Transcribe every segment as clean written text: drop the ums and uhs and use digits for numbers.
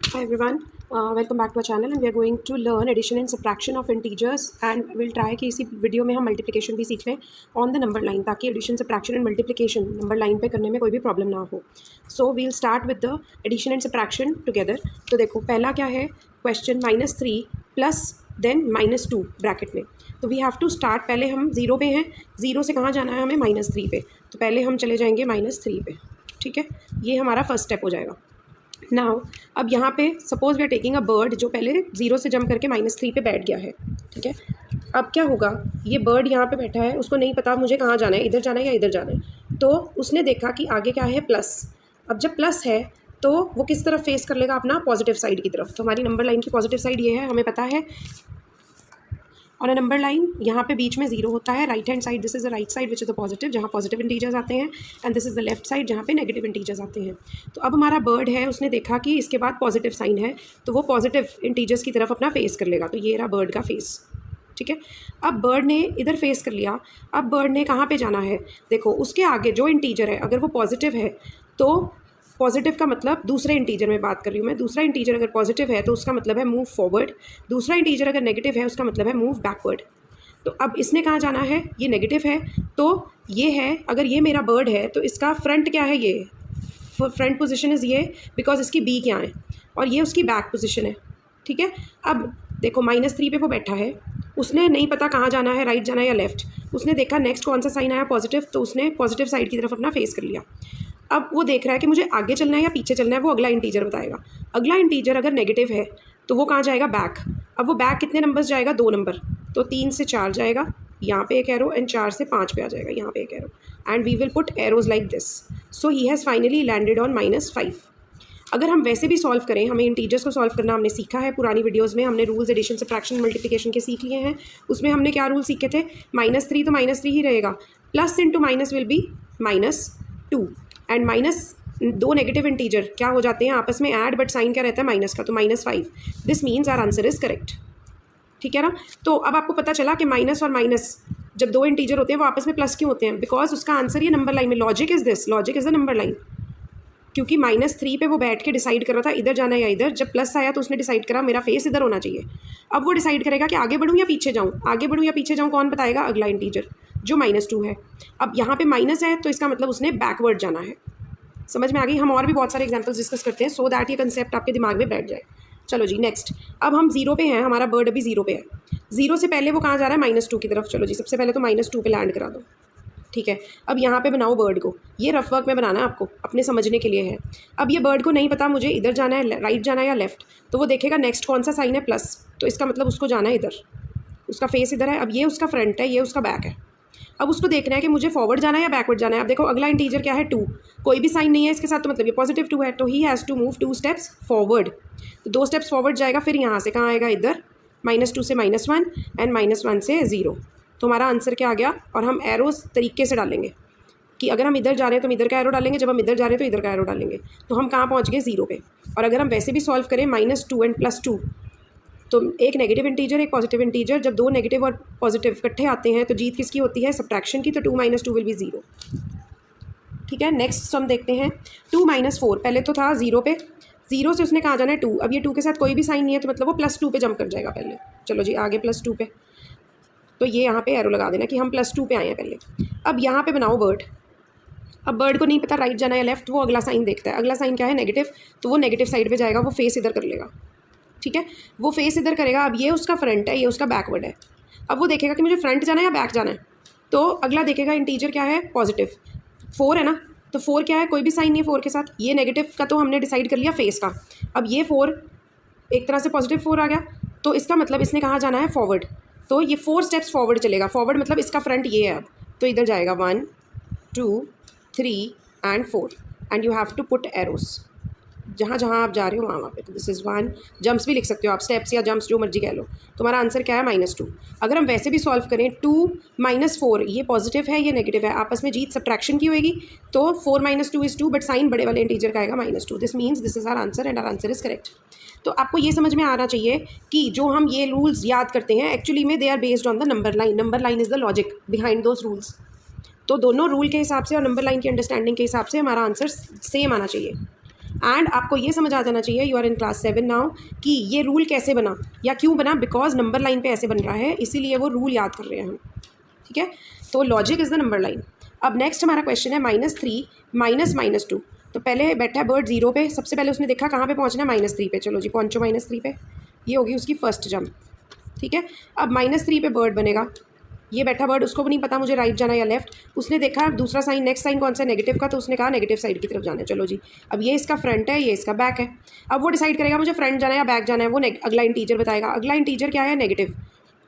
Hi everyone, welcome back to our channel and we are going to learn addition and subtraction of integers and we'll try कि इसी video में हम multiplication भी सीख लें on the number line ताकि addition subtraction and multiplication number line पे करने में कोई भी प्रॉब्लम ना हो. So we'll start with the addition and subtraction together. तो देखो पहला क्या है क्वेश्चन -3 प्लस देन -2 ब्रैकेट में. तो वी हैव टू स्टार्ट, पहले हम ज़ीरो पे हैं, ज़ीरो से कहाँ जाना है हमें -3 पे. तो पहले हम चले जाएंगे -3 पे. ठीक है, ये हमारा फर्स्ट स्टेप हो जाएगा. नाउ अब यहाँ पे suppose we are taking a bird जो पहले ज़ीरो से जंप करके -3 पे बैठ गया है. ठीक है, अब क्या होगा, ये बर्ड यहाँ पे बैठा है, उसको नहीं पता मुझे कहाँ जाना है, इधर जाना है या इधर जाना है. तो उसने देखा कि आगे क्या है प्लस. अब जब प्लस है तो वो किस तरफ फेस कर लेगा, अपना पॉजिटिव साइड की तरफ. तो हमारी नंबर लाइन की पॉजिटिव साइड ये है, हमें पता है. और अ नंबर लाइन यहाँ पे बीच में जीरो होता है. Right hand side this is the right side which is the positive, जहाँ पॉजिटिव इंटीजर्स आते हैं, and this is the left side जहाँ पे नेगेटिव इंटीजर्स आते हैं. तो अब हमारा बर्ड है, उसने देखा कि इसके बाद पॉजिटिव साइन है तो वो पॉजिटिव इंटीजर्स की तरफ अपना फेस कर लेगा. तो ये रहा बर्ड का फेस. ठीक है, अब बर्ड ने इधर फेस कर लिया. अब बर्ड ने कहाँ पे जाना है, देखो उसके आगे जो इंटीजर है अगर वो पॉजिटिव है तो पॉजिटिव का मतलब दूसरे इंटीजर में बात कर रही हूँ मैं. दूसरा इंटीजर अगर पॉजिटिव है तो उसका मतलब है मूव फॉरवर्ड. दूसरा इंटीजर अगर नेगेटिव है उसका मतलब है मूव बैकवर्ड. तो अब इसने कहाँ जाना है, ये नेगेटिव है तो ये है, अगर ये मेरा बर्ड है तो इसका फ्रंट क्या है, ये फ्रंट पोजीशन इज़ ये, बिकॉज इसकी बी क्या है और ये उसकी बैक पोजीशन है. ठीक है, अब देखो -3 पे वो बैठा है, उसने नहीं पता कहाँ जाना है, राइट जाना है या लेफ्ट. उसने देखा नेक्स्ट कौन सा साइन आया पॉजिटिव, तो उसने पॉजिटिव साइड की तरफ अपना फेस कर लिया. अब वो देख रहा है कि मुझे आगे चलना है या पीछे चलना है, वो अगला इंटीजर बताएगा. अगला इंटीजर अगर नेगेटिव है तो वो कहाँ जाएगा, बैक. अब वो बैक कितने नंबर्स जाएगा, 2 नंबर. तो 3 से 4 जाएगा, यहाँ पे एक एरो, एंड 4 से 5 पे आ जाएगा, यहाँ पे एक arrow. And we will put arrows like this. So he has finally landed on -5. अगर हम वैसे भी सॉल्व करें, हमें इंटीजर्स को सॉल्व करना हमने सीखा है पुरानी वीडियोस में, हमने रूल्स एडिशन सब्ट्रैक्शन मल्टीप्लिकेशन के सीख लिए हैं. उसमें हमने क्या रूल सीखे थे, -3 तो -3 ही रहेगा, plus into minus will be -2. And minus दो नेगेटिव इंटीजर क्या हो जाते हैं आपस में ऐड, बट साइन क्या रहता है माइनस का, तो -5. This means our answer is correct. ठीक है ना. तो अब आपको पता चला कि माइनस और माइनस जब दो इंटीजर होते हैं वो आपस में प्लस क्यों होते हैं, बिकॉज उसका आंसर ये नंबर लाइन में. Logic is this, logic is the number line. क्योंकि -3 पे वो बैठ के डिसाइड कर रहा था इधर जाना है या इधर. जब प्लस आया तो उसने डिसाइड करा मेरा फेस इधर होना चाहिए. अब वो डिसाइड करेगा कि आगे बढ़ूँ या पीछे जाऊँ, आगे बढ़ूँ या पीछे जाऊँ, कौन बताएगा, अगला इंटीजर जो -2 है. अब यहाँ पे माइनस है तो इसका मतलब उसने बैकवर्ड जाना है. समझ में आ गई. हम और भी बहुत सारे एग्जाम्पल्स डिस्कस करते हैं सो दैट ये कंसेप्ट आपके दिमाग में बैठ जाए. चलो जी नेक्स्ट. अब हम ज़ीरो पे हैं, हमारा बर्ड अभी ज़ीरो पे है. ज़ीरो से पहले वो कहाँ जा रहा है, -2 की तरफ. चलो जी सबसे पहले तो -2 पे लैंड करा दो. ठीक है, अब यहाँ पे बनाओ बर्ड को. ये रफ वर्क में बनाना है आपको, अपने समझने के लिए है. अब ये बर्ड को नहीं पता मुझे इधर जाना है, राइट जाना है या लेफ्ट. तो वो देखेगा नेक्स्ट कौन सा साइन है, प्लस. तो इसका मतलब उसको जाना है इधर, उसका फेस इधर है. अब ये उसका फ्रंट है, ये उसका बैक है. अब उसको देखना है कि मुझे फॉरवर्ड जाना है या बैकवर्ड जाना है. अब देखो अगला इंटीजर क्या है, 2. कोई भी साइन नहीं है इसके साथ, तो मतलब ये +2 है. तो he has to move 2 steps forward. तो 2 स्टेप्स फॉरवर्ड जाएगा, फिर यहाँ से कहाँ आएगा, इधर. -2 से -1 एंड -1 से 0. तो हमारा आंसर क्या आ गया. और हम एरोज तरीके से डालेंगे कि अगर हम इधर जा रहे हैं तो हम इधर का एरो डालेंगे, जब हम इधर जा रहे हैं तो इधर का एरो डालेंगे. तो हम कहाँ पहुँच गए, 0 पे. और अगर हम वैसे भी सॉल्व करें -2 एंड +2, तो एक नेगेटिव इंटीजर एक पॉजिटिव इंटीजर, जब दो नेगेटिव और पॉजिटिव इकट्ठे आते हैं तो जीत किसकी होती है, सब्ट्रैक्शन की. तो 2 - 2 विल बी 0. ठीक है, नेक्स्ट हम देखते हैं 2 - 4. पहले तो था 0 पे, 0 से उसने कहाँ जाना है, 2. अब ये 2 के साथ कोई भी साइन नहीं है तो मतलब वो +2 पे जंप कर जाएगा पहले. चलो जी आगे +2 पे. तो ये यहाँ पे एरो लगा देना कि हम +2 पे आए हैं पहले. अब यहाँ पे बनाओ बर्ड. अब बर्ड को नहीं पता राइट जाना है लेफ्ट, वो अगला साइन देखता है. अगला साइन क्या है, नेगेटिव. तो वो नेगेटिव साइड पे जाएगा, वो फेस इधर कर लेगा. ठीक है, वो फेस इधर करेगा. अब ये उसका फ्रंट है, ये उसका बैकवर्ड है. अब वो देखेगा कि मुझे फ्रंट जाना है या बैक जाना है. तो अगला देखेगा इंटीजर क्या है, पॉजिटिव. 4 है ना, तो 4 क्या है, कोई भी साइन नहीं है 4 के साथ. ये नेगेटिव का तो हमने डिसाइड कर लिया फेस का. अब ये 4 एक तरह से पॉजिटिव 4 आ गया. तो इसका मतलब इसने कहाँ जाना है, फॉरवर्ड. तो ये 4 स्टेप्स फॉरवर्ड चलेगा. फॉरवर्ड मतलब इसका फ्रंट ये है. अब तो इधर जाएगा 1 2 3 and 4. And you have to put arrows जहाँ जहाँ आप जा रहे हो वहाँ वहाँ पे. तो दिस इज़ 1. जंप्स भी लिख सकते हो आप, स्टेप्स या जंप्स जो मर्जी कह लो. तुम्हारा आंसर क्या है, -2. अगर हम वैसे भी सॉल्व करें 2 - 4, ये पॉजिटिव है ये नेगेटिव है, आपस में जीत सब्ट्रैक्शन की होएगी. तो 4 - 2 इज़ 2, बट साइन बड़े वाले इंटीजर का आएगा -2. This means this is our answer and our answer is correct. तो आपको ये समझ में आना चाहिए कि जो हम ये रूल्स याद करते हैं एक्चुअली में they are based on the number line. Number line is the logic behind those rules. तो दोनों रूल के हिसाब से और नंबर लाइन की अंडरस्टैंडिंग के हिसाब से हमारा आंसर सेम आना चाहिए. एंड आपको ये समझ आ जाना चाहिए, you are in class 7 now, कि ये रूल कैसे बना या क्यों बना, बिकॉज नंबर लाइन पे ऐसे बन रहा है, इसीलिए वो रूल याद कर रहे हैं हम, ठीक है। तो logic is the number line. अब नेक्स्ट हमारा क्वेश्चन है -3 -2। तो पहले बैठा है बर्ड 0 पे, सबसे पहले उसने देखा कहाँ पे पहुँचना है, -3 पे। चलो जी पहुँचो -3 पे, ये होगी उसकी फर्स्ट जंप, ठीक है। अब -3 पे बर्ड बनेगा, ये बैठा बर्ड, उसको भी नहीं पता मुझे राइट जाना या लेफ्ट, उसने देखा दूसरा साइन, नेक्स्ट साइन कौन सा है, नेगेटिव का, तो उसने कहा नेगेटिव साइड की तरफ जाना है। चलो जी, अब ये इसका फ्रंट है, ये इसका बैक है। अब वो डिसाइड करेगा मुझे फ्रंट जाना है या बैक जाना है, वो अगला इंटीजर बताएगा। अगला इंटीजर क्या है, नेगेटिव,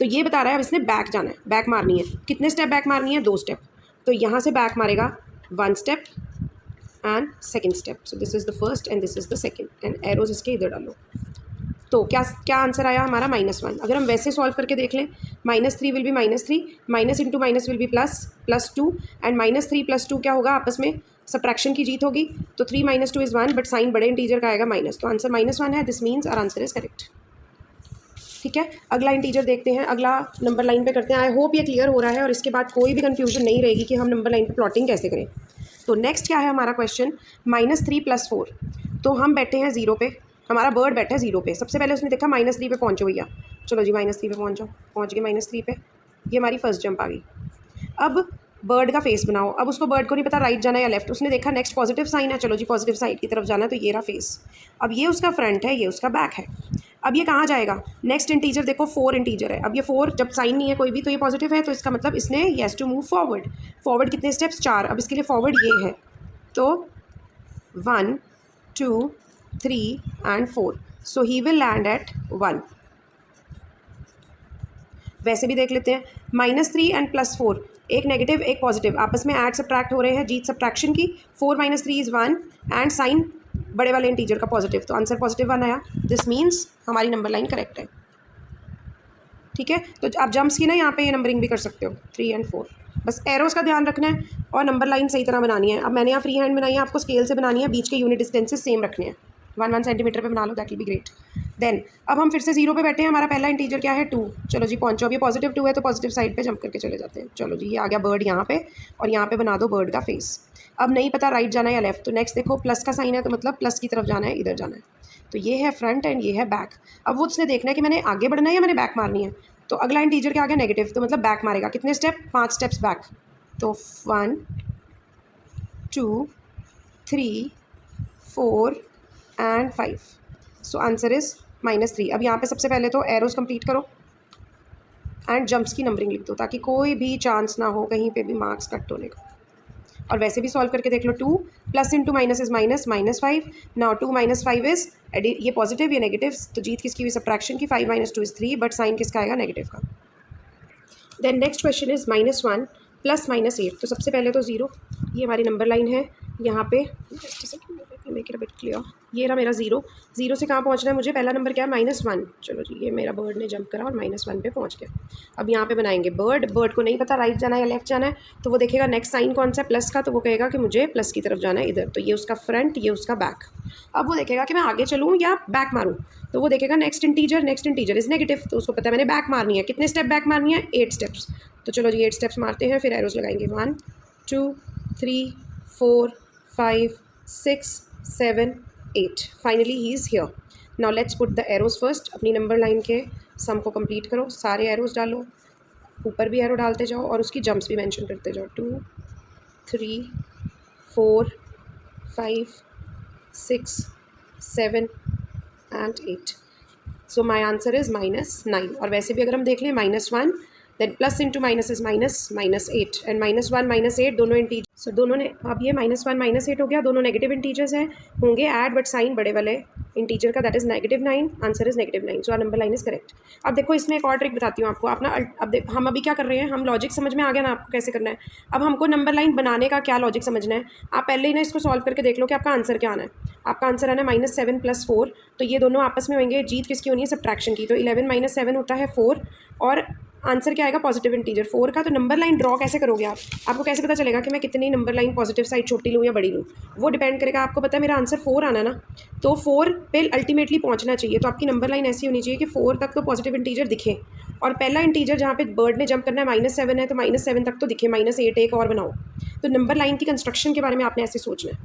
तो ये बता रहा है अब इसने बैक जाना है, बैक मारनी है। कितने स्टेप बैक मारनी है, 2 स्टेप। तो यहाँ से बैक मारेगा 1 step and 2nd step. So this is the first and this is the second, and arrows इसके इधर डालो। तो क्या आंसर आया हमारा, -1। अगर हम वैसे सॉल्व करके देख लें, -3 will be -3, minus into minus will be +2, and -3 + 2 क्या होगा, आपस में सब्ट्रैक्शन की जीत होगी। तो 3 - 2 इज़ 1, बट साइन बड़े इंटीजर का आएगा माइनस, तो आंसर -1 है। This means our answer is correct, ठीक है। अगला इंटीजर देखते हैं, अगला नंबर लाइन पे करते हैं। आई होप ये क्लियर हो रहा है और इसके बाद कोई भी कन्फ्यूजन नहीं रहेगी कि हम नंबर लाइन पे प्लॉटिंग कैसे करें। तो नेक्स्ट क्या है हमारा क्वेश्चन, -3 + 4। तो हम बैठे हैं 0 पे, हमारा बर्ड बैठा है 0 पे। सबसे पहले उसने देखा -3 पे पहुँचो भैया, चलो जी -3 पे पहुँच जाओ, पहुँच गए -3 पे, ये हमारी फर्स्ट जंप आ गई। अब बर्ड का फेस बनाओ, अब उसको बर्ड को नहीं पता राइट जाना या लेफ्ट, उसने देखा नेक्स्ट पॉजिटिव साइन है, चलो जी पॉजिटिव साइड की तरफ जाना है, तो ये रहा फेस। अब ये उसका फ्रंट है, ये उसका बैक है। अब ये कहाँ जाएगा, नेक्स्ट इंटीजर देखो 4 इंटीजर है। अब ये 4 जब साइन नहीं है कोई भी, तो ये पॉजिटिव है, तो इसका मतलब इसने yes to move forward. Forward कितने स्टेप्स, 4। अब इसके लिए फॉरवर्ड ये है, तो 1 2 3 and 4, so he will land at 1। वैसे भी देख लेते हैं, -3 एंड +4, एक नेगेटिव एक पॉजिटिव आपस में ऐड सब्ट्रैक्ट हो रहे हैं, जीत सब्ट्रैक्शन की। 4 - 3 इज़ 1 एंड साइन बड़े वाले इंटीजर का पॉजिटिव, तो आंसर +1 आया। दिस मीन्स हमारी नंबर लाइन करेक्ट है, ठीक है। तो आप जंप्स की ना यहाँ पे ये नंबरिंग भी कर सकते हो, 3 एंड 4, बस एरोज़ का ध्यान रखना है और नंबर लाइन सही तरह बनानी है। अब मैंने यहाँ फ्री हैंड बनाई है, आपको स्केल से बनानी है, बीच के यूनिट डिस्टेंसेस सेम रखने हैं, 1 सेंटीमीटर पे बना लो, that will be great. Then अब हम फिर से 0 पे बैठे हैं, हमारा पहला इंटीजर क्या है, 2। चलो जी पहुँचो, अब ये +2 है तो पॉजिटिव साइड पे जंप करके चले जाते हैं। चलो जी, ये आ गया बर्ड यहाँ पे, और यहाँ पे बना दो बर्ड का फेस। अब नहीं पता राइट जाना है या लेफ्ट, तो नेक्स्ट देखो प्लस का साइन है, तो मतलब प्लस की तरफ जाना है, इधर जाना है। तो ये है फ्रंट एंड ये है बैक। अब वो उसने देखना है कि मैंने आगे बढ़ना है या मैंने बैक मारनी है, तो अगला इंटीजर क्या आ गया, नेगेटिव, तो मतलब बैक मारेगा। कितने स्टेप, 5 स्टेप्स बैक, तो 1 2 3 4 एंड 5, सो आंसर इज़ -3। अब यहाँ पे सबसे पहले तो एरोज़ कंप्लीट करो एंड जंप्स की नंबरिंग लिख दो, ताकि कोई भी चांस ना हो कहीं पे भी मार्क्स कट होने का। और वैसे भी सॉल्व करके देख लो, 2 + into minus is -5। Now 2 - 5 is, ये पॉजिटिव ये नेगेटिव, तो जीत किसकी हुई, सब्ट्रैक्शन की। 5 - 2 इज़ 3, बट साइन किसका आएगा, नेगेटिव का। Then next question is -1 + -8। तो सबसे पहले तो 0, ये हमारी नंबर लाइन है यहाँ पे, just second make it a bit clear. ये रहा मेरा 0 से कहाँ पहुँचना है मुझे, पहला नंबर क्या है, -1। चलो जी, ये मेरा बर्ड ने जंप करा और -1 पे पहुँच गया। अब यहाँ पे बनाएंगे बर्ड को नहीं पता राइट जाना है या लेफ्ट जाना है, तो वो देखेगा नेक्स्ट साइन कौन सा है, प्लस का, तो वो कहेगा कि मुझे प्लस की तरफ जाना है इधर, तो ये उसका फ्रंट ये उसका बैक। अब वो देखेगा कि मैं आगे चलूँ या बैक मारूँ, तो वो देखेगा नेक्स्ट इंटीजर इज़ नेगेटिव, तो उसको पता है मैंने बैक मारनी है। कितने स्टेप बैक मारनी है, 8 स्टेप्स। तो चलो जी 8 स्टेप्स मारते हैं, फिर एरोज़ लगाएंगे, 1 2 3 4 5 6 7 8। Finally he is here. Now let's put the arrows first. अपनी नंबर लाइन के सम को कंप्लीट करो, सारे एरोज़ डालो, ऊपर भी एरो डालते जाओ और उसकी जंप्स भी मेंशन करते जाओ, 2 3 4 5 6 7 and 8। So my answer is -9। और वैसे भी अगर हम देख लें, -1 then plus into minus is -8 and -1 -8 दोनों इंटीजर, सो दोनों ने, अब ये -1 -8 हो गया, दोनों नेगेटिव इंटीजर्स हैं, होंगे ऐड बट साइन बड़े वाले इंटीजर का, that is -9। Answer is -9, so our number line is correct. अब देखो इसमें एक और ट्रिक बताती हूँ आपको, आप ना अब हम अभी क्या कर रहे हैं, हम लॉजिक समझ में आ गया ना आपको कैसे करना है। अब हमको नंबर लाइन बनाने का क्या लॉजिक समझना है, आप पहले ही ना इसको सॉल्व करके देख लो कि आपका आंसर क्या आना है। आपका आंसर आना है -7 + 4, तो ये दोनों आपस में होंगे, जीत किसकी होनी है, सब्ट्रैक्शन की, तो 11 - 7 होता है 4, और आंसर क्या आएगा, पॉजिटिव इंटीजर 4 का। तो नंबर लाइन ड्रॉ कैसे करोगे आप, आपको कैसे पता चलेगा कि मैं कितनी नंबर लाइन पॉजिटिव साइड छोटी लूँ या बड़ी लूँ, वो डिपेंड करेगा। आपको पता है मेरा आंसर 4 आना ना, तो 4 पे अल्टीमेटली पहुँचना चाहिए, तो आपकी नंबर लाइन ऐसी होनी चाहिए कि 4 तक तो पॉजिटिव इंटीजर दिखे, और पहला इंटीजर जहाँ पे बर्ड ने जंप करना है -7 है, तो -7 तक तो दिखे, -8 एक और बनाओ। तो नंबर लाइन की कंस्ट्रक्शन के बारे में आपने ऐसे सोचना है।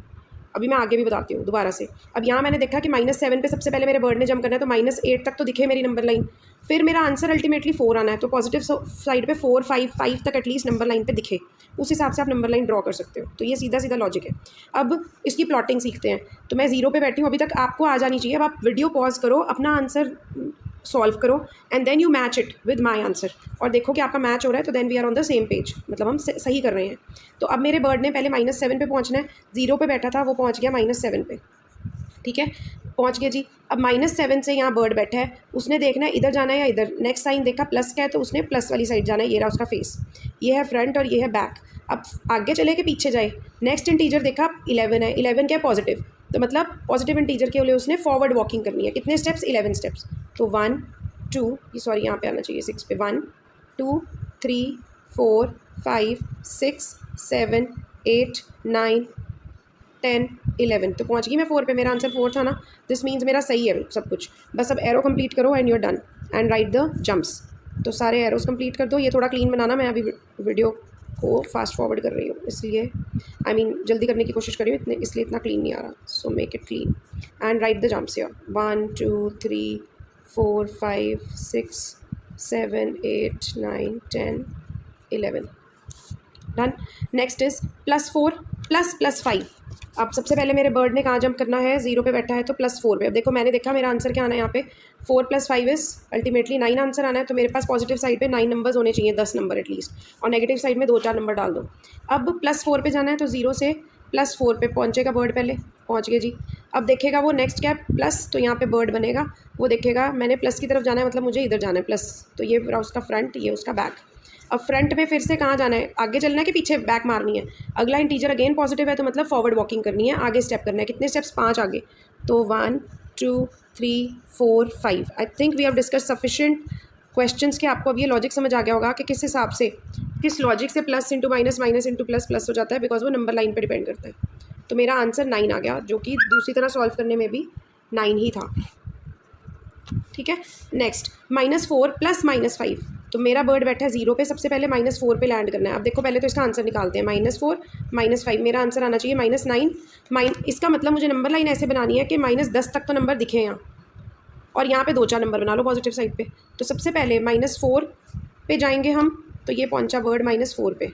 अभी मैं आगे भी बताती हूँ दोबारा से। अब यहाँ मैंने देखा कि -7 पे सबसे पहले मेरे बर्ड ने जंप करना है, तो -8 तक तो दिखे मेरी नंबर लाइन, फिर मेरा आंसर अल्टीमेटली 4 आना है, तो पॉजिटिव साइड पे 4 5 तक एटलीस्ट नंबर लाइन पे दिखे, उस हिसाब से आप नंबर लाइन ड्रॉ कर सकते हो। तो ये सीधा सीधा लॉजिक है। अब इसकी प्लॉटिंग सीखते हैं। तो मैं 0 पे बैठी हूँ, अभी तक आपको आ जानी चाहिए। अब आप वीडियो पॉज करो, अपना आंसर सॉल्व करो and then you match it with my answer, और देखो कि आपका मैच हो रहा है, तो then we are on the same page, मतलब हम सही कर रहे हैं। तो अब मेरे बर्ड ने पहले -7 पे पहुंचना है, 0 पे बैठा था वो पहुंच गया -7 पे, ठीक है, पहुंच गया जी। अब -7 से यहाँ बर्ड बैठा है, उसने देखना है इधर जाना है या इधर। नेक्स्ट साइन देखा प्लस का है, तो उसने प्लस वाली साइड जाना है, ये रहा उसका फेस, ये है फ्रंट और ये है बैक। अब आगे चले के पीछे जाए, नेक्स्ट इंटीजर देखा 11 है, 11 क्या है पॉजिटिव, तो मतलब पॉजिटिव इंटीजर के लिए उसने फॉरवर्ड वॉकिंग करनी है। कितने स्टेप्स, 11 स्टेप्स। तो 1 2 ये सॉरी यहाँ पे आना चाहिए 6 पे, 1 2 3 4 5 6 7 8 9 10 11, तो पहुँच गई मैं 4 पे, मेरा आंसर 4 था ना, दिस मीन्स मेरा सही है सब कुछ। बस अब एरो कंप्लीट करो and your done and right the jumps. तो सारे एरोज कंप्लीट कर दो। ये थोड़ा क्लीन बनाना, मैं अभी वीडियो को फास्ट फॉरवर्ड कर रही हूँ, इसलिए जल्दी करने की कोशिश कर रही हूँ, इसलिए इतना क्लीन नहीं आ रहा। So make it clean and right the jumps here, 1 2 3 4 5 6 7 8 9 10 11, done. Next is +4 +5। अब सबसे पहले मेरे बर्ड ने कहाँ जंप करना है, 0 पे बैठा है, तो +4 पे। अब देखो मैंने देखा मेरा आंसर क्या आना है यहाँ पे, 4 + 5 इज अल्टीमेटली 9 आंसर आना है। तो मेरे पास पॉजिटिव साइड पे 9 नंबर्स होने चाहिए, 10 नंबर एटलीस्ट, और नेगेटिव साइड में 2-4 नंबर डाल दो। अब +4 पे जाना है, तो 0 से +4 पे पहुँचेगा बर्ड, पहले पहुँच गए जी। अब देखेगा वो नेक्स्ट क्या है, प्लस, तो यहाँ पे बर्ड बनेगा, वो देखेगा मैंने प्लस की तरफ जाना है, मतलब मुझे इधर जाना है प्लस, तो ये रहा उसका फ्रंट, ये उसका बैक। अब फ्रंट में फिर से कहाँ जाना है, आगे चलना है कि पीछे बैक मारनी है। अगला इंटीजर अगेन पॉजिटिव है, तो मतलब फॉरवर्ड वॉकिंग करनी है, आगे स्टेप करना है। कितने स्टेप्स, 5 आगे। तो 1 2 3 4 5। I think we have discuss sufficient questions के आपको अब ये लॉजिक समझ आ गया होगा कि किस हिसाब से, किस लॉजिक से plus into minus, minus into plus plus हो जाता है, बिकॉज वो नंबर लाइन पर डिपेंड करता है। तो मेरा आंसर 9 आ गया, जो कि दूसरी तरह सॉल्व करने में भी 9 ही था, ठीक है। नेक्स्ट -4 + -5। तो मेरा बर्ड बैठा है 0 पे, सबसे पहले -4 पे लैंड करना है। अब देखो पहले तो इसका आंसर निकालते हैं, -4 -5, मेरा आंसर आना चाहिए -9। इसका मतलब मुझे नंबर लाइन ऐसे बनानी है कि -10 तक तो नंबर दिखे यहाँ, और यहाँ पे 2-4 नंबर बना लो पॉजिटिव साइड पे। तो सबसे पहले -4 पे जाएंगे हम, तो ये पहुँचा बर्ड -4 पे।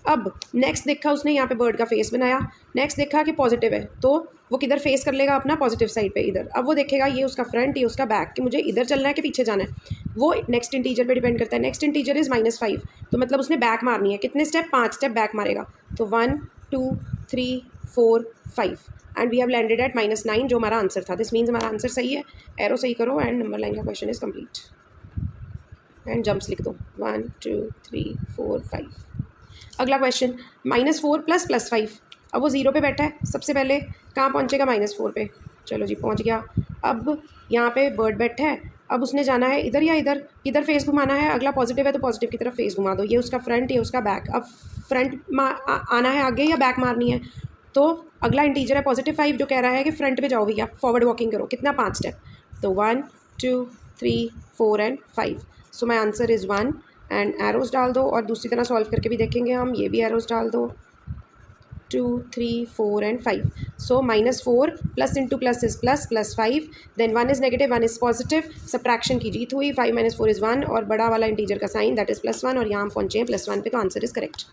अब नेक्स्ट देखा उसने, यहाँ पे बर्ड का फेस बनाया। नेक्स्ट देखा कि पॉजिटिव है, तो वो किधर फेस कर लेगा अपना, पॉजिटिव साइड पे, इधर। अब वो देखेगा ये उसका फ्रंट, ये उसका बैक, कि मुझे इधर चलना है कि पीछे जाना है, वो नेक्स्ट इंटीजर पे डिपेंड करता है। नेक्स्ट इंटीजर इज़ -5, तो मतलब उसने बैक मारनी है। कितने स्टेप, 5 स्टेप बैक मारेगा। तो 1 2 3 4 5 and we have landed at -9, जो हमारा आंसर था। दिस मीन्स हमारा आंसर सही है। एरो सही करो एंड नंबर लाइन का question is complete and jumps लिख दो, 1 2 3 4 5। अगला क्वेश्चन, -4 + +5। अब वो 0 पे बैठा है, सबसे पहले कहाँ पहुँचेगा, -4 पे। चलो जी पहुँच गया। अब यहाँ पे बर्ड बैठा है, अब उसने जाना है इधर या इधर, इधर फेस घुमाना है। अगला पॉजिटिव है, तो पॉजिटिव की तरफ फेस घुमा दो। ये उसका फ्रंट, ये उसका बैक। अब फ्रंट आना है आगे या बैक मारनी है, तो अगला इंटीजर है +5, जो कह रहा है कि फ्रंट पे जाओ भैया, फॉरवर्ड वॉकिंग करो। कितना, 5 स्टेप। तो 1 2 3 4 and 5। So my answer is 1 and arrows डाल दो, और दूसरी तरह सॉल्व करके भी देखेंगे हम। ये भी एरोज़ डाल दो, 2 3 4 and 5। So -4 plus into plus is plus, +5, then 1 is negative, 1 is positive. Subtraction की जीत हुई। 5 - 4 इज़ 1, और बड़ा वाला इंटीजर का साइन दैट इज़ +1, और यहाँ हम पहुँचे हैं +1 पे, तो answer is correct,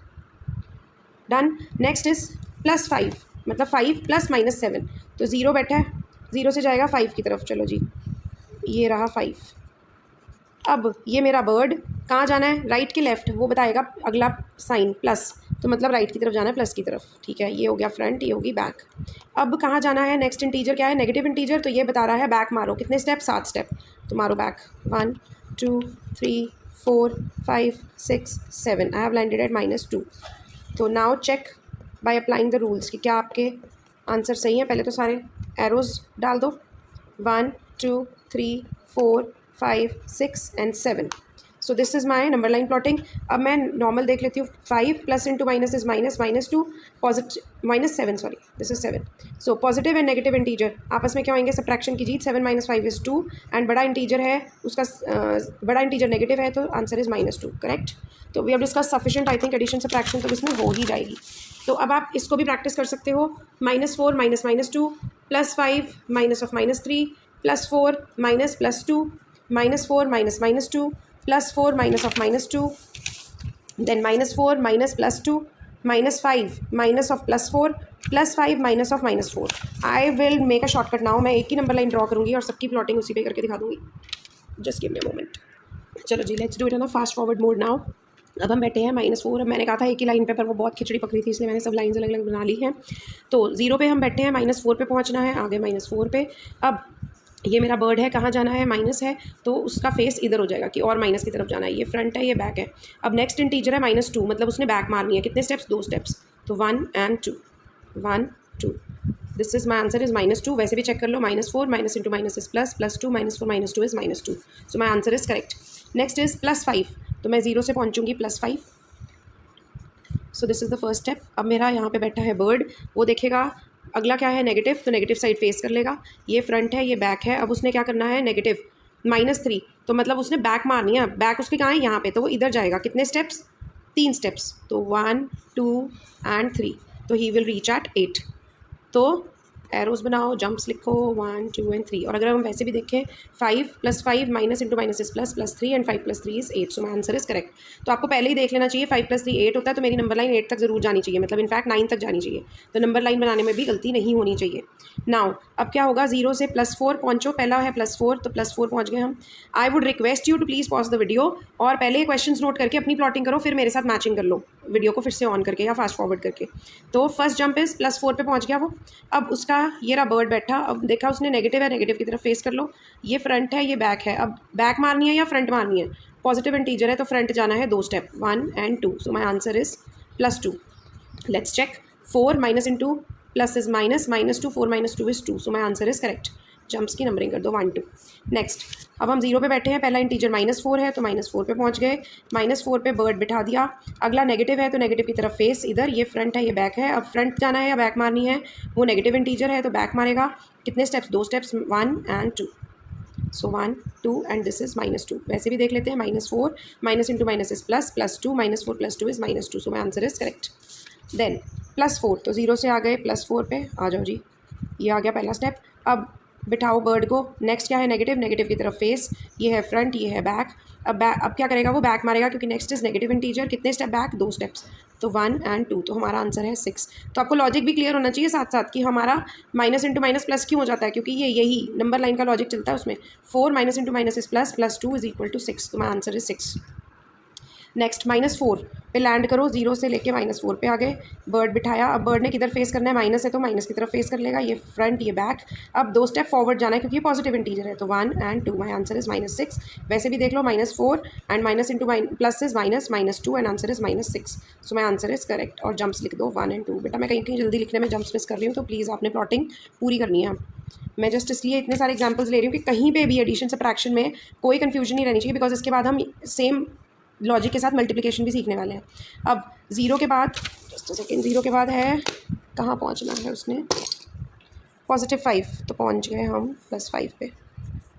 done. Next is +5, मतलब 5 + -7। तो 0 बैठा है, 0 से जाएगा 5 की तरफ। चलो जी, ये रहा 5। अब ये मेरा बर्ड कहाँ जाना है, राइट के लेफ्ट, वो बताएगा अगला साइन प्लस, तो मतलब राइट की तरफ जाना है, प्लस की तरफ, ठीक है। ये हो गया फ्रंट, ये होगी बैक। अब कहाँ जाना है, नेक्स्ट इंटीजर क्या है, नेगेटिव इंटीजर, तो ये बता रहा है बैक मारो। कितने स्टेप, 7 स्टेप, तो मारो back. 1 2 3 4 5 6 7। I have landed at -2। तो now check by applying the rules कि क्या आपके आंसर सही हैं। पहले तो सारे एरोज़ डाल दो, 1 2 3 4 5 6 and 7। So this is my number line plotting. अब मैं नॉर्मल देख लेती हूँ। 5 plus into minus is minus, -2 positive -7 sorry this is 7। So positive and negative integer आपस में क्या होंगे, सब्ट्रैक्शन कीजिए। 7 - 5 इज़ 2 एंड बड़ा इंटीजर है उसका बड़ा इंटीजर नेगेटिव है तो आंसर इज़ -2 करेक्ट। तो we have discuss sufficient I think addition subtraction, तो इसमें हो ही जाएगी। तो अब आप इसको भी प्रैक्टिस कर सकते हो। -4 -2 +5 -3 +4 +2 -4 -2 +4 -2 then -4 +2 -5 +4 +5 -4। I will make a shortcut now. मैं एक ही नंबर लाइन ड्रॉ करूँगी और सबकी प्लॉटिंग उसी पे करके दिखा दूँगी। Just give me a moment. चलो जी, let's do it on a fast forward mode now. अब हम बैठे हैं -4। अब मैंने कहा था एक ही लाइन पे, पर वो बहुत खिचड़ी पकड़ी थी इसलिए मैंने सब लाइन्स अलग अलग बना ली हैं। तो 0 पे हम बैठे हैं, -4 पे पहुंचना है, आगे -4 पे। अब ये मेरा बर्ड है, कहाँ जाना है, माइनस है तो उसका फेस इधर हो जाएगा कि और माइनस की तरफ जाना है। ये फ्रंट है, ये बैक है। अब नेक्स्ट इंटीजर है -2, मतलब उसने बैक मारनी है। कितने स्टेप्स, 2 स्टेप्स। तो 1 and 2 1 2 this is my answer is -2। वैसे भी चेक कर लो, -4 minus into minus is plus, +2 -4 -2 is -2। So my answer is correct. Next is +5, तो मैं 0 से पहुंचूंगी +5। So this is the first step. अब मेरा यहाँ पे बैठा है बर्ड, वो देखेगा अगला क्या है, नेगेटिव, तो नेगेटिव साइड फेस कर लेगा। ये फ्रंट है, ये बैक है। अब उसने क्या करना है, नेगेटिव -3, तो मतलब उसने बैक मारनी है। बैक उसकी कहाँ है, यहाँ पे, तो वो इधर जाएगा। कितने स्टेप्स, 3 स्टेप्स। तो 1 2 and 3, तो ही विल रीच एट 8। तो एरोज बनाओ, जंप्स लिखो 1 2 and 3। और अगर हम वैसे भी देखें 5 + 5 minus into minus is plus, +3 and 5 + 3 is 8। So my answer is correct. तो आपको पहले ही देख लेना चाहिए 5 + 3 8 होता है, तो मेरी नंबर लाइन 8 तक जरूर जानी चाहिए, मतलब इनफैक्ट 9 तक जानी चाहिए। तो नंबर लाइन बनाने में भी गलती नहीं होनी चाहिए। नाउ अब क्या होगा, 0 से +4 पहुँचो। पहला है +4, तो +4 पहुँच गए हम। I would request you to please pause the video और पहले क्वेश्चन नोट करके अपनी प्लॉटिंग करो, फिर मेरे साथ मैचिंग कर लो वीडियो को फिर से ऑन करके या फास्ट फॉरवर्ड करके। तो फर्स्ट जंप इज +4 पे पहुँच गया वो। अब उसका ये रहा बर्ड बैठा। अब देखा उसने नेगेटिव है, नेगेटिव की तरफ फेस कर लो। ये फ्रंट है, ये बैक है। अब बैक मारनी है या फ्रंट मारनी है, पॉजिटिव इंटीजर है तो फ्रंट जाना है 2 step, 1 and 2। So my answer is +2। Let's check. 4 minus into plus is minus, -2 4 - 2 is 2। So my answer is correct. Jumps की नंबरिंग कर दो 1 2। नेक्स्ट, अब हम 0 पे बैठे हैं। पहला इंटीजर -4 है तो -4 पे पहुंच गए। -4 पे बर्ड बिठा दिया। अगला नेगेटिव है तो नेगेटिव की तरफ फेस इधर। ये फ्रंट है, ये बैक है। अब फ्रंट जाना है या बैक मारनी है, वो नेगेटिव इंटीजर है तो बैक मारेगा। कितने steps, 2 steps, 1 and 2। So 1 2 and this is -2। वैसे भी देख लेते हैं, -4 minus into minus is plus, +2 -4 + 2 is -2। So my answer is correct. Then +4, तो 0 से आ गए +4 पे। आ जाओ जी, ये आ गया पहला स्टेप। अब बिठाओ बर्ड को। नेक्स्ट क्या है, नेगेटिव, नेगेटिव की तरफ फेस। ये है फ्रंट, ये है बैक। अब क्या करेगा, वो बैक मारेगा क्योंकि नेक्स्ट इज नेगेटिव इंटीजर। कितने स्टेप बैक, 2 स्टेप्स। तो 1 and 2, तो हमारा आंसर है 6। तो आपको लॉजिक भी क्लियर होना चाहिए साथ साथ कि हमारा माइनस इंटू माइनस प्लस क्यों हो जाता है, क्योंकि ये यही नंबर लाइन का लॉजिक चलता है उसमें। 4 minus into minus is plus, +2 is equal to 6। तो माई आंसर इज 6। नेक्स्ट -4 पे लैंड करो। 0 से लेके -4 पे आ गए। बर्ड बिठाया। अब बर्ड ने किधर फेस करना है, माइनस है तो माइनस की तरफ फेस कर लेगा। ये फ्रंट, ये बैक। अब 2 स्टेप फॉरवर्ड जाना है क्योंकि ये पॉजिटिव इंटीजर है। तो 1 and 2, माई आंसर इज -6। वैसे भी देख लो, -4 and minus into plus is -2 and answer is -6। So my answer is correct. और जंप्स लिख दो 1 and 2। बेटा मैं कहीं कहीं जल्दी लिखने में जंप्स मिस कर रही हूँ, तो प्लीज़ आपने प्लॉटिंग पूरी करनी है। मैं जस्ट इसलिए इतने सारे एग्जाम्पल्स ले रही हूँ कि कहीं पे भी एडिशन सब्ट्रैक्शन में कोई कन्फ्यूजन नहीं रहनी चाहिए, बिकॉज इसके बाद हम सेम लॉजिक के साथ मल्टीप्लिकेशन भी सीखने वाले हैं। अब 0 के बाद, जस्ट सेकेंड, 0 के बाद है, कहाँ पहुँचना है उसने, +5, तो पहुँच गए हम +5 पे।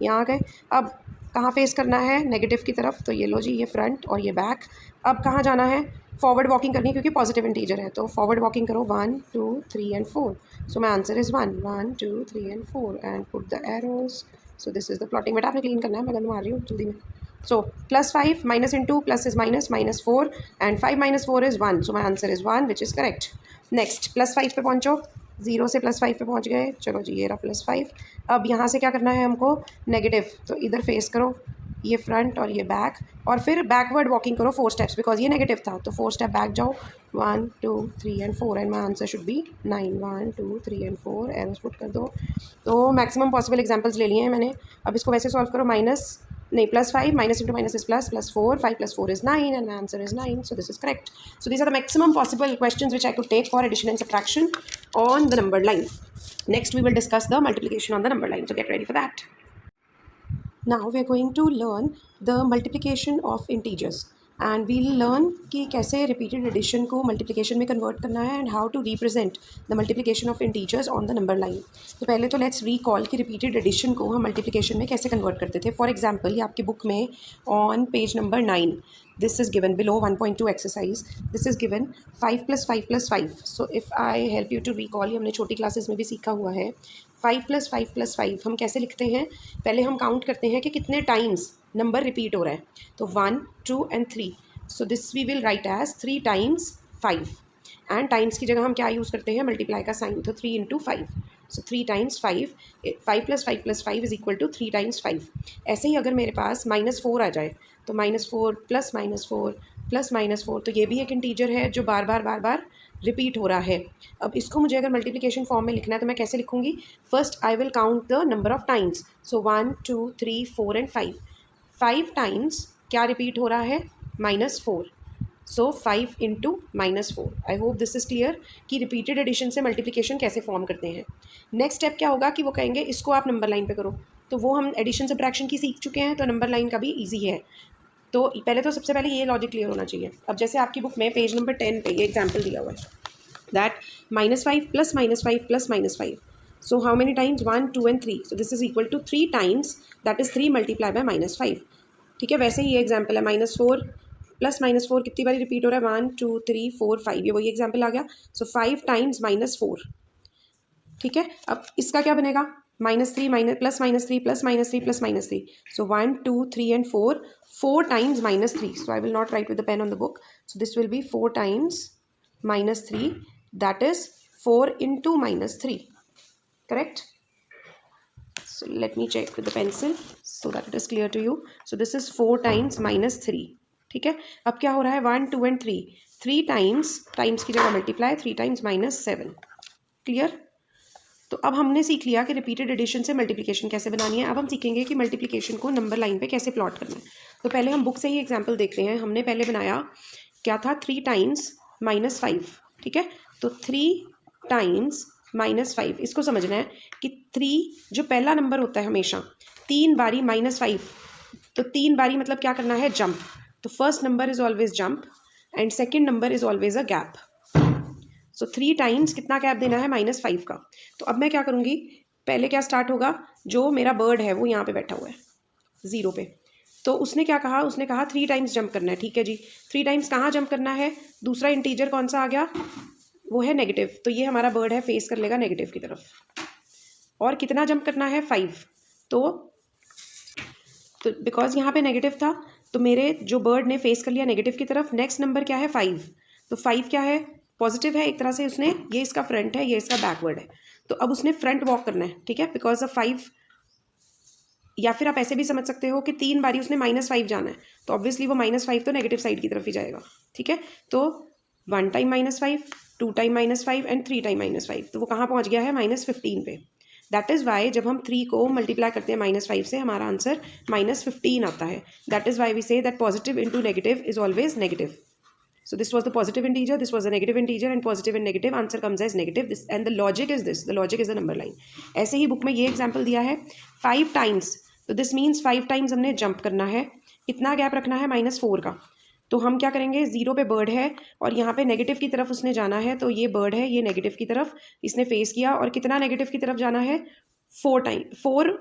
यहाँ आ गए। अब कहाँ फेस करना है, नेगेटिव की तरफ। तो ये लो जी, ये फ्रंट और ये बैक। अब कहाँ जाना है, फॉरवर्ड वॉकिंग करनी है क्योंकि पॉजिटिव इंटीजर है। तो फॉरवर्ड वॉकिंग करो 1 2 3 and 4। So my answer is 1 1 2 3 and 4 and put the arrows. So this is the plotting. बेटा आपने क्लीन करना है, मैं गंद मार रही हूँ जल्दी में। So +5 minus into plus is -4 and 5 - 4 is 1। So my answer is 1 which is correct. Next +5 पे पहुँचो। 0 से +5 पे पहुँच गए। चलो जी, ये रहा +5। अब यहाँ से क्या करना है हमको, नेगेटिव, तो इधर फेस करो। ये फ्रंट और ये बैक। और फिर बैकवर्ड वॉकिंग करो 4 स्टेप्स, बिकॉज ये नेगेटिव था। तो 4 स्टेप बैक जाओ। 1 2 3 and 4 and my answer should be 9 1 2 3 and 4। Arrows put कर दो। तो मैक्सिमम पॉसिबल एग्जाम्पल्स ले लिए हैं मैंने। अब इसको वैसे सॉल्व करो। +5 minus into minus is plus, +4 5 + 4 is 9 and my answer is 9. So this is correct. So these are the maximum possible questions which I could take for addition and subtraction on the numbered line. Next we will discuss the multiplication on the numbered line. So get ready for that. Now we are going to learn the multiplication of integers and we'll learn कि कैसे repeated addition को multiplication में convert करना है and how to represent the multiplication of integers on the number line. तो पहले तो let's recall कि repeated addition को हम multiplication में कैसे convert करते थे. For example, ये आपकी book में on page number 9 this is given below 1.2 exercise. This is given 5 plus 5 plus 5. So if I help you to recall, ये हमने छोटी क्लासेस में भी सीखा हुआ है. 5 plus 5 plus 5 हम कैसे लिखते हैं. पहले हम काउंट करते हैं कि कितने टाइम्स नंबर रिपीट हो रहा है. तो 1 2 and 3. So this we will write as 3 times 5 and times की जगह हम क्या यूज़ करते हैं, मल्टीप्लाई का साइन. तो 3 into 5. So 3 times 5. 5 plus 5 plus 5 is equal to 3 times 5. ऐसे ही अगर मेरे पास -4 आ जाए तो -4 प्लस -4 प्लस -4, तो ये भी एक इंटीजर है जो बार बार रिपीट हो रहा है. अब इसको मुझे अगर मल्टीप्लिकेशन फॉर्म में लिखना है तो मैं कैसे लिखूँगी. First I will count the number of times. So 1 2 3 4 and 5. 5 times क्या रिपीट हो रहा है, -4. सो 5 into -4. I hope this is clear कि रिपीटेड एडिशन से मल्टीप्लिकेशन कैसे फॉर्म करते हैं. नेक्स्ट स्टेप क्या होगा कि वो कहेंगे इसको आप नंबर लाइन पे करो. तो वो हम एडिशन सब्ट्रैक्शन की सीख चुके हैं, तो नंबर लाइन का भी ईजी है. तो पहले तो सबसे पहले ये लॉजिक क्लियर होना चाहिए. अब जैसे आपकी बुक में पेज नंबर 10 पे ये एग्जाम्पल दिया हुआ है that -5 plus -5 plus -5. So how many times, 1 2 and 3. So this is equal to 3 times, that is 3 multiply by -5. ठीक है, वैसे ही ये एग्जाम्पल है. -4 प्लस -4 कितनी बारी रिपीट हो रहा है, 1 2 3 4 5. ये वही एग्जाम्पल आ गया. सो 5 times -4. ठीक है, अब इसका क्या बनेगा, -3 plus -3 plus -3 plus -3. So 1 2 3 and 4 times -3. So I will not write with the pen on the book. So this will be 4 times -3, that is 4 into -3. Correct? So let me check with the pencil so that it is clear to you. So this is 4 times -3. ठीक है, अब क्या हो रहा है, 1 2 and 3. 3 times की जगह multiply, 3 times -7. Clear. तो अब हमने सीख लिया कि रिपीटेड एडिशन से मल्टीप्लिकेशन कैसे बनानी है. अब हम सीखेंगे कि मल्टीप्लिकेशन को नंबर लाइन पे कैसे प्लॉट करना है. तो पहले हम बुक से ही एग्जांपल देखते हैं. हमने पहले बनाया क्या था, 3 times -5. ठीक है, तो 3 times -5 इसको समझना है कि 3 जो पहला नंबर होता है हमेशा 3 बारी -5. तो 3 बारी मतलब क्या करना है, जंप. तो first number is always jump and second number is always a gap. So 3 times कितना गैप देना है, -5 का. तो अब मैं क्या करूँगी, पहले क्या स्टार्ट होगा, जो मेरा बर्ड है वो यहाँ पे बैठा हुआ है 0 पे. तो उसने क्या कहा, उसने कहा 3 times जंप करना है. ठीक है जी, 3 times कहाँ जंप करना है, दूसरा इंटीजर कौन सा आ गया, वो है नेगेटिव. तो ये हमारा बर्ड है, फेस कर लेगा नेगेटिव की तरफ. और कितना जंप करना है, 5. तो बिकॉज यहाँ पे नेगेटिव था तो मेरे जो बर्ड ने फेस कर लिया नेगेटिव की तरफ. नेक्स्ट नंबर क्या है, 5. तो 5 क्या है, पॉजिटिव है एक तरह से. उसने, ये इसका फ्रंट है, ये इसका बैकवर्ड है. तो अब उसने फ्रंट वॉक करना है. ठीक है, बिकॉज ऑफ 5. या फिर आप ऐसे भी समझ सकते हो कि 3 बारी उसने -5 जाना है, तो ऑब्वियसली वो -5 तो नेगेटिव साइड की तरफ ही जाएगा. ठीक है, तो 1 time -5, 2 time -5 एंड 3 time -5. तो वो कहाँ पहुँच गया है, -15 पे. दैट इज़ वाई जब हम 3 को मल्टीप्लाई करते हैं -5 से, हमारा आंसर -15 आता है. That is why we say that positive into negative is always negative. So this was the positive integer, this was a negative integer, and positive and negative answer comes as negative. This and the logic is this. The logic is the number line. ऐसे ही book में ये example दिया है 5 times. तो this means 5 times हमने jump करना है. कितना गैप रखना है, -4 का. तो हम क्या करेंगे, 0 पे बर्ड है और यहाँ पे नेगेटिव की तरफ उसने जाना है. तो ये बर्ड है, ये नेगेटिव की तरफ इसने फेस किया. और कितना नेगेटिव की तरफ जाना है, 4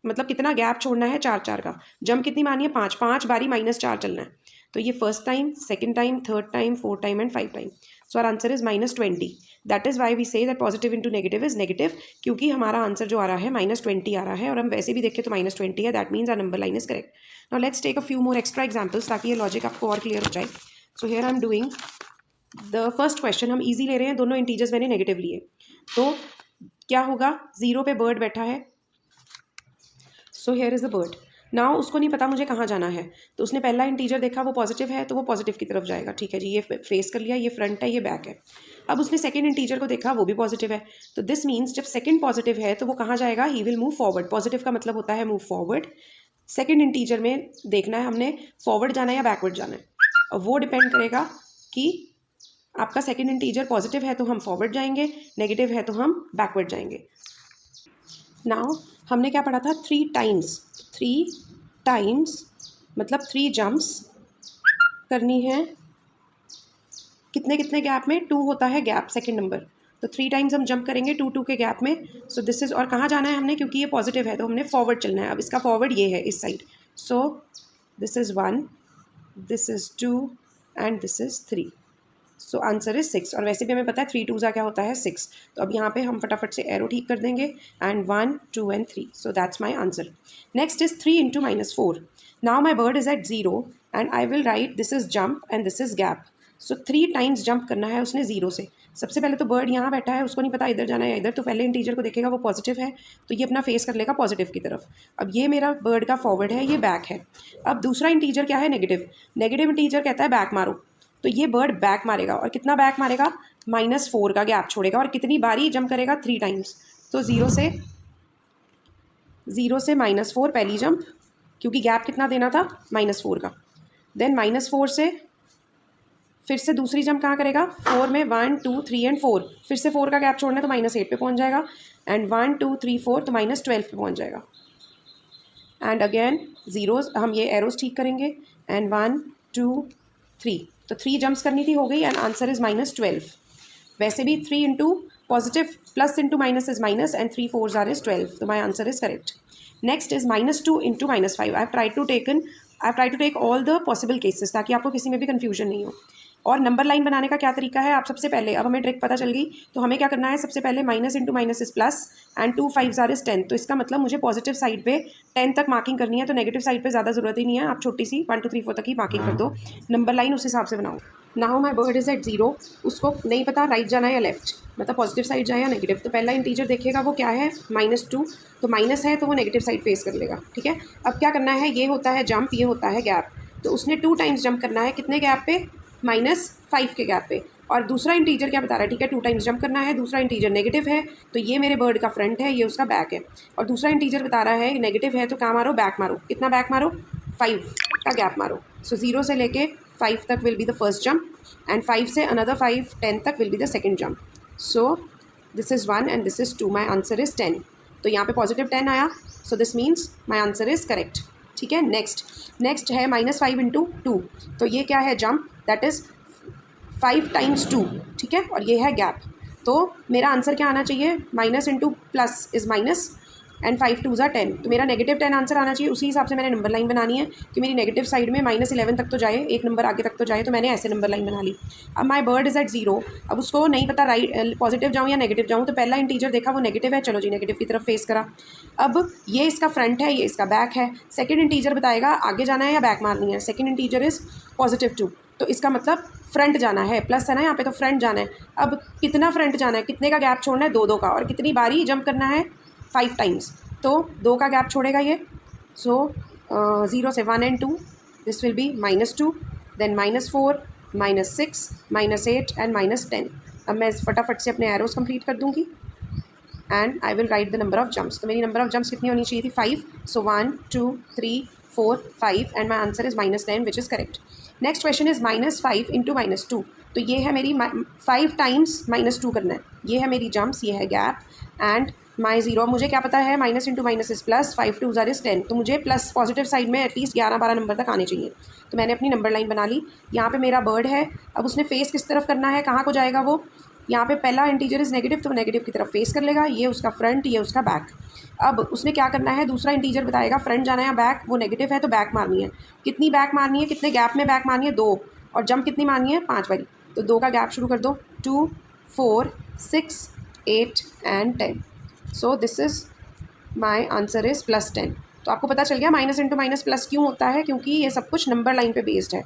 मतलब कितना गैप छोड़ना है, 4 का. जंप कितनी मानी है, 5 बारी -4 चलना है. तो ये first time, second time, third time, 4 time and 5 time. So our answer is -20. That is why we say that positive into negative is negative, क्योंकि हमारा आंसर जो आ रहा है -20 आ रहा है और हम वैसे भी देखें तो -20 है. That means our number line is correct. Now let's take a few more extra examples ताकि ये लॉजिक आपको और क्लियर हो जाए. So here I am doing the first question. हम ईजी ले रहे हैं, दोनों इंटीजर्स मैंने नेगेटिव लिए. तो क्या होगा, 0 पे बर्ड बैठा है. So here is the bird. Now उसको नहीं पता मुझे कहाँ जाना है, तो उसने पहला इंटीजर देखा वो पॉजिटिव है तो वो पॉजिटिव की तरफ जाएगा. ठीक है जी, ये फेस कर लिया, ये फ्रंट है, ये बैक है. अब उसने सेकंड इंटीजर को देखा, वो भी पॉजिटिव है. तो दिस मीन्स जब सेकंड पॉजिटिव है तो वो कहाँ जाएगा, he will move forward. Positive का मतलब होता है मूव फॉरवर्ड. सेकंड इंटीजर में देखना है हमने फॉरवर्ड जाना है या बैकवर्ड जाना है. और वो डिपेंड करेगा कि आपका सेकेंड इंटीजर पॉजिटिव है तो हम फॉरवर्ड जाएंगे, नेगेटिव है तो हम बैकवर्ड जाएंगे. नाउ हमने क्या पढ़ा था, 3 times. 3 टाइम्स, मतलब 3 जंप्स करनी है। कितने कितने गैप में? 2 होता है गैप सेकंड नंबर, तो 3 टाइम्स हम जंप करेंगे 2 2 के गैप में। सो दिस इज़, और कहाँ जाना है हमने, क्योंकि ये पॉजिटिव है तो हमने फॉरवर्ड चलना है। अब इसका फॉरवर्ड ये है इस side. So this is 1, this is 2 and this is 3। So answer is 6। और वैसे भी हमें पता है 3 2 क्या होता है 6। तो अब यहाँ पे हम फटाफट से एरो ठीक कर देंगे and 1 2 and 3। So that's my answer. Next is 3 into -4। Now my bird is at 0 and I will write this is jump and this is gap. So 3 times jump करना है उसने 0 से। सबसे पहले तो बर्ड यहाँ बैठा है, उसको नहीं पता इधर जाना है इधर, तो पहले इंटीजर को देखेगा वो पॉजिटिव है तो ये अपना फेस कर लेगा पॉजिटिव की तरफ। अब ये मेरा बर्ड का फॉरवर्ड है, ये बैक है। अब दूसरा इंटीजर क्या है? नेगेटिव। नेगेटिव इंटीजर कहता है बैक मारो, तो ये बर्ड बैक मारेगा। और कितना बैक मारेगा? -4 का गैप छोड़ेगा। और कितनी बारी जंप करेगा? 3 टाइम्स। तो 0 से -4 पहली जंप, क्योंकि गैप कितना देना था? -4 का। देन -4 से फिर से दूसरी जंप कहाँ करेगा? 4 में 1 2 3 एंड 4, फिर से 4 का गैप छोड़ना है तो -8 पे पहुँच जाएगा। एंड 1 2 3 4 तो -12 पे पहुँच जाएगा। एंड अगेन जीरोज, हम ये एरोज ठीक करेंगे एंड 1 2 3, तो 3 जंप्स करनी थी, हो गई। And answer is -12। वैसे भी 3 into positive plus into minus is minus and 3 4s are is 12, तो my answer is correct. Next is -2 into -5। I have try to take all the possible cases ताकि आपको किसी में भी कन्फ्यूजन नहीं हो। और नंबर लाइन बनाने का क्या तरीका है? आप सबसे पहले, अब हमें ट्रिक पता चल गई, तो हमें क्या करना है? सबसे पहले minus into minus is plus and 2 5s are is 10। तो इसका मतलब मुझे पॉजिटिव साइड पे 10 तक मार्किंग करनी है, तो नेगेटिव साइड पे ज़्यादा ज़रूरत ही नहीं है। आप छोटी सी 1 2 3 4 तक ही मार्किंग कर दो, नंबर लाइन उस हिसाब से बनाओ। Now my bird is at 0, उसको नहीं पता राइट जाना है या लेफ्ट, मतलब पॉजिटिव साइड जाए या नेगेटिव। तो पहला इंटीजर देखेगा वो क्या है? -2, तो माइनस है तो वो नेगेटिव साइड फेस कर लेगा, ठीक है। अब क्या करना है? ये होता है जंप, ये होता है गैप, तो उसने 2 टाइम्स जंप करना है। कितने गैप पे? -5 के गैप पे। और दूसरा इंटीजर क्या बता रहा है? ठीक है, 2 टाइम्स जंप करना है, दूसरा इंटीजर नेगेटिव है, तो ये मेरे बर्ड का फ्रंट है, ये उसका बैक है। और दूसरा इंटीजर बता रहा है नेगेटिव है, तो कहाँ मारो? बैक मारो। कितना बैक मारो? 5 का गैप मारो। सो 0 से लेके 5 तक will be the first jump and 5 से अनदर 5 10 तक will be the second jump. So this is 1 and this is 2, my answer is 10। तो यहाँ पे पॉजिटिव 10 आया, so this means my answer is correct, ठीक है। नेक्स्ट है -5 इंटू 2, तो ये क्या है? जंप, दैट इज़ 5 टाइम्स 2, ठीक है। और ये है गैप, तो मेरा आंसर क्या आना चाहिए? Minus into plus is minus and 5 2s are 10, तो मेरा -10 आंसर आना चाहिए। उसी हिसाब से मैंने नंबर लाइन बनानी है कि मेरी नेगेटिव साइड में -11 तक तो जाए, एक नंबर आगे तक तो जाए, तो मैंने ऐसे नंबर लाइन बना ली। अब माई बर्ड इज़ एट 0, अब उसको नहीं पता राइट पॉजिटिव जाऊँ या नेगेटिव जाऊँ, तो पहला इंटीजर देखा वो नेगेटिव है, चलो जी नेगेटिव की तरफ फेस करा। अब ये इसका फ्रंट है, ये इसका बैक है। सेकेंड इंटीजर बताएगा आगे जाना है या बैक मारनी है। सेकेंड इंटीजर इज़ +2, तो इसका मतलब फ्रंट जाना है, प्लस है ना यहाँ पे, तो फ्रंट जाना है। अब कितना फ्रंट जाना है? कितने का गैप छोड़ना है? 2 2 का। और कितनी बारी जंप करना है? 5 टाइम्स, तो 2 का गैप छोड़ेगा ये। सो 0 से 1 and 2, this will be -2, then -4, -6, -8 and -10। अब मैं फटाफट से अपने एरोज कंप्लीट कर दूँगी and I will right the number of jumps. तो मेरी नंबर ऑफ जंप्स कितनी होनी चाहिए थी? 5। सो 1 2 3 4 5 and my answer is -10 which is correct. Next question is -5 into -2, तो ये है मेरी 5 टाइम्स -2 करना है। ये है मेरी जंप्स, ये है गैप एंड माई 0। मुझे क्या पता है? Minus into minus is plus, 5 2s are is 10, तो मुझे प्लस पॉजिटिव साइड में एटलीस्ट 11 12 नंबर तक आने चाहिए। तो मैंने अपनी नंबर लाइन बना ली। यहाँ पे मेरा बर्ड है, अब उसने फेस किस तरफ करना है? कहाँ को जाएगा वो? यहाँ पे पहला इंटीजर इज़ नेगेटिव, तो नेगेटिव की तरफ फेस कर लेगा। ये उसका फ्रंट, ये उसका बैक। अब उसने क्या करना है? दूसरा इंटीजर बताएगा फ्रंट जाना है या बैक, वो नेगेटिव है तो बैक मारनी है। कितनी बैक मारनी है? कितने गैप में बैक मारनी है? 2। और जंप कितनी मारनी है? 5 बारी, तो 2 का गैप शुरू कर दो। 2 4 6 8 and 10। So this is my answer is +10। तो आपको पता चल गया माइनस इंटू माइनस प्लस क्यों होता है, क्योंकि ये सब कुछ नंबर लाइन पे बेस्ड है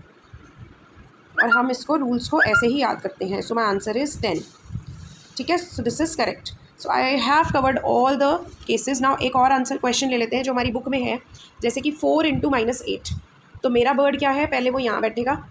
और हम इसको रूल्स को ऐसे ही याद करते हैं। सो माई आंसर इज़ 10, ठीक है। So this is correct. So I have covered all the cases. Now एक और आंसर क्वेश्चन ले लेते हैं जो हमारी बुक में है, जैसे कि 4 इंटू -8। तो मेरा बर्ड क्या है? पहले वो यहाँ बैठेगा,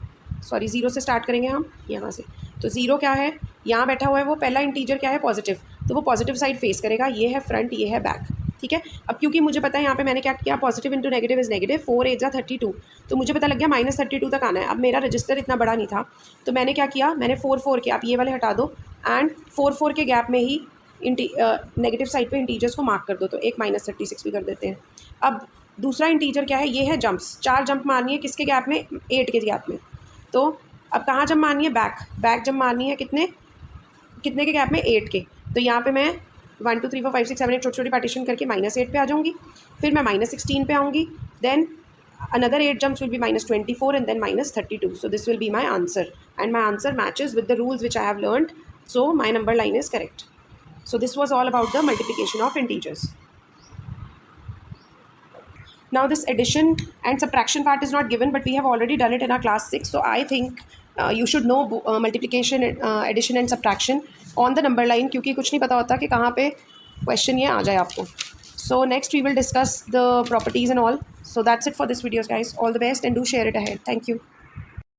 सॉरी 0 से स्टार्ट करेंगे हम यहाँ से। तो 0 क्या है? यहाँ बैठा हुआ है वो। पहला इंटीजर क्या है? पॉजिटिव, तो वो पॉजिटिव साइड फेस करेगा। ये है फ्रंट, ये है बैक, ठीक है। अब क्योंकि मुझे पता है यहाँ पे मैंने क्या किया? Positive into negative is negative. 4 8 32, तो मुझे पता लग गया -32 तक आना है। अब मेरा रजिस्टर इतना बड़ा नहीं था, तो मैंने क्या किया? मैंने 4 4 के, आप ये वाले हटा दो एंड 4 4 के गैप में ही नेगेटिव साइड पे इंटीजर्स को मार्क कर दो। तो एक -36 भी कर देते हैं। अब दूसरा इंटीजर क्या है, ये है जंप्स, 4 जंप मारनी है किसके गैप में, 8 के गैप में। तो अब कहाँ जंप मारनी है, बैक जंप मारनी है कितने के गैप में, 8 के। तो यहाँ पे मैं 1 2 3 4 5 6 7 8 छोटी छोटी पार्टीशन करके -8 पे आ जाऊँगी, फिर मैं -16 पे आऊँगी, then another 8 jumps will be -24 and then -32. So this will be my answer, and my answer matches with the rules which I have learned. So my number line is correct. So this was all about the multiplication of integers. Now this addition and subtraction part is not given, but we have already done it in our class 6. So I think you should know multiplication, addition and subtraction on the number line, क्योंकि कुछ नहीं पता होता कि कहाँ पे question ये आ जाए आपको. So next we will discuss the properties and all. So that's it for this video, guys. All the best and do share it ahead. Thank you.